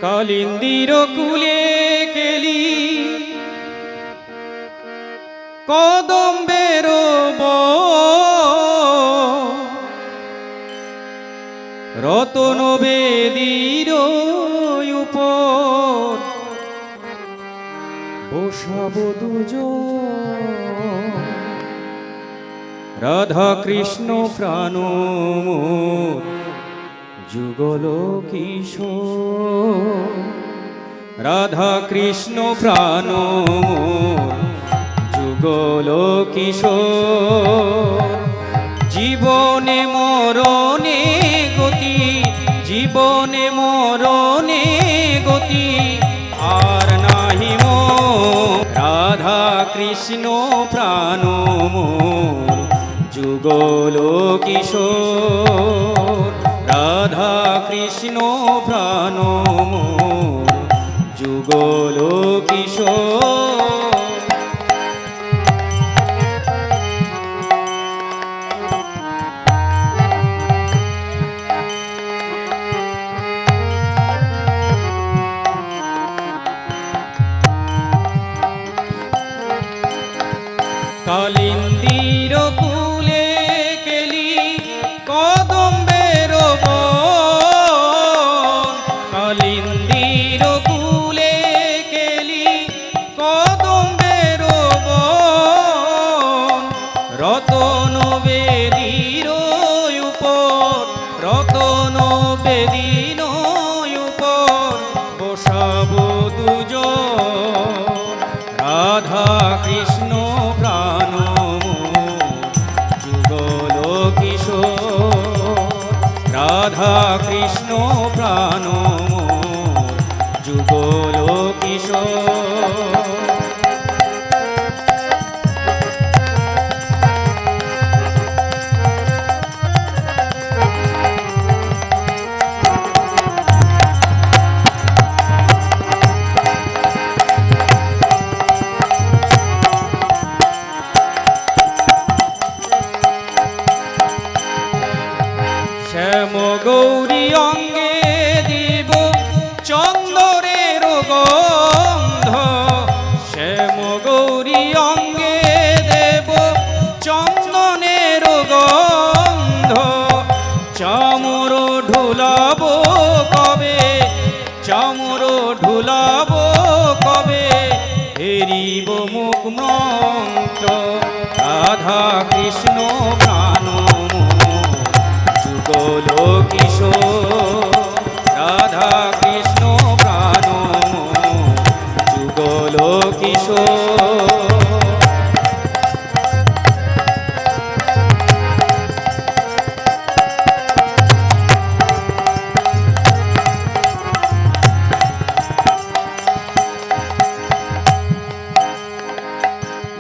কালিন্দির কুলে কেলি কদম্বের রতন বেদীর উপর বসাব দুজন রাধা কৃষ্ণ প্রাণ মোর যুগল কিশোর রাধা কৃষ্ণ প্রাণ মোর যুগল কিশোর জীবনে মরণে গতি জীবনে মরণে গতি আর নাহি মোর রাধা কৃষ্ণ প্রাণ মোর যুগল কিশোর রাধা কৃষ্ণ প্রাণ মোর যুগল কিশোর কালিন্দির কুলে কেলি কদম্বের কালিন্দির কুলে কেলি কদম্বের রতন বেদীর উপর রতন বেদীর উপর বসাব দুজন রাধা কৃষ্ণ প্রাণ যুগল কিশোর রাধা কৃষ্ণ প্রাণ যুগল কিশোর শ্যাম গৌরী অঙ্গে দিব চন্দরের গন্ধ শ্যাম গৌরী অঙ্গে দেব চন্দনের গন্ধ চামর ঢুলাব কবে চামর ঢুলাব কবে হেরিব মুখ মন্ত্র রাধা কৃষ্ণ প্রাণ যুগল কিশোর রাধা কৃষ্ণ প্রাণ যুগল কিশোর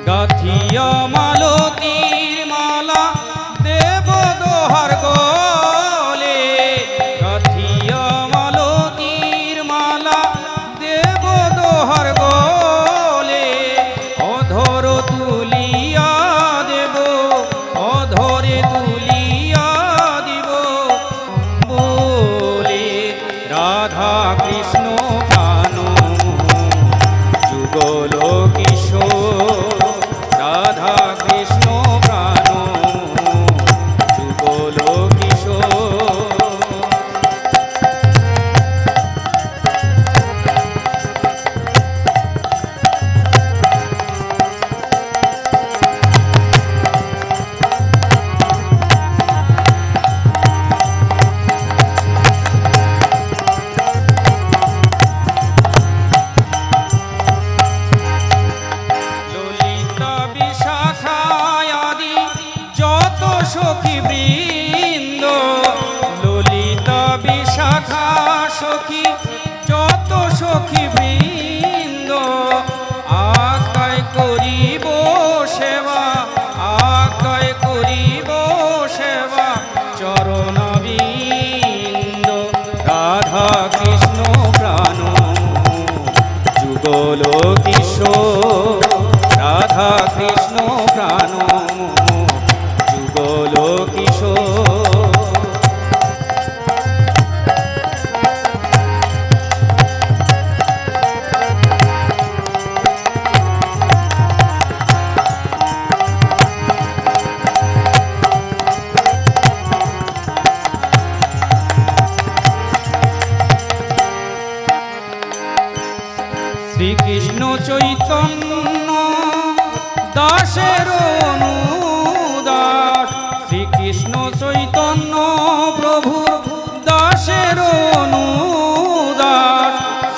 গাথিয়া মালতীর মালা দেব দোহার গলে গাথিয়া মালতীর মালা দেব দোহার গলে অধর তুলিয়া দেব অধরে তুলিয়া দিব বলে রাধা কৃষ্ণ প্রাণ যুগল কিশোর রাধা কৃষ্ণ প্রাণ যুগল কিশোর সখী বৃন্দ ললিতা বিশাখা সখী যত সখী বৃন্দ আজ্ঞায় করিব সেবা আজ্ঞায় করিব সেবা চরণবিন্দ রাধা কৃষ্ণ প্রাণ যুগল কিশোর রাধা কৃষ্ণ প্রাণ যুগল কিশোর শ্রীকৃষ্ণ চৈতন্য দাসের অনুদাস, শ্রীকৃষ্ণ চৈতন্য প্রভু দাসের অনুদাস,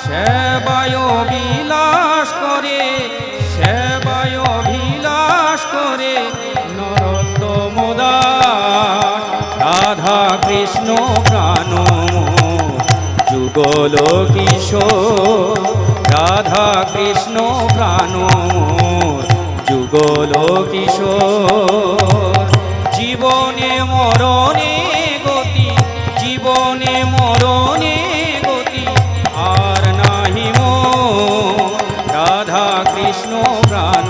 সেবায় বিলাস করে, সেবায় বিলাস করে নরোত্তম দাস। রাধা কৃষ্ণ প্রাণ যুগল কিশোর, রাধা কৃষ্ণ প্রাণ যুগল কিশোর। জীবনে মরণে গতি, জীবনে মরণে গতি আর নাহি মোর। রাধা কৃষ্ণ প্রাণ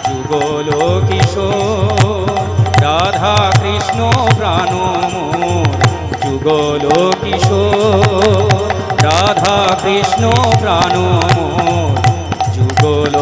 যুগল কিশোর, রাধা কৃষ্ণ প্রাণ যুগল কিশোর, রাধা কৃষ্ণ প্রাণ যুগল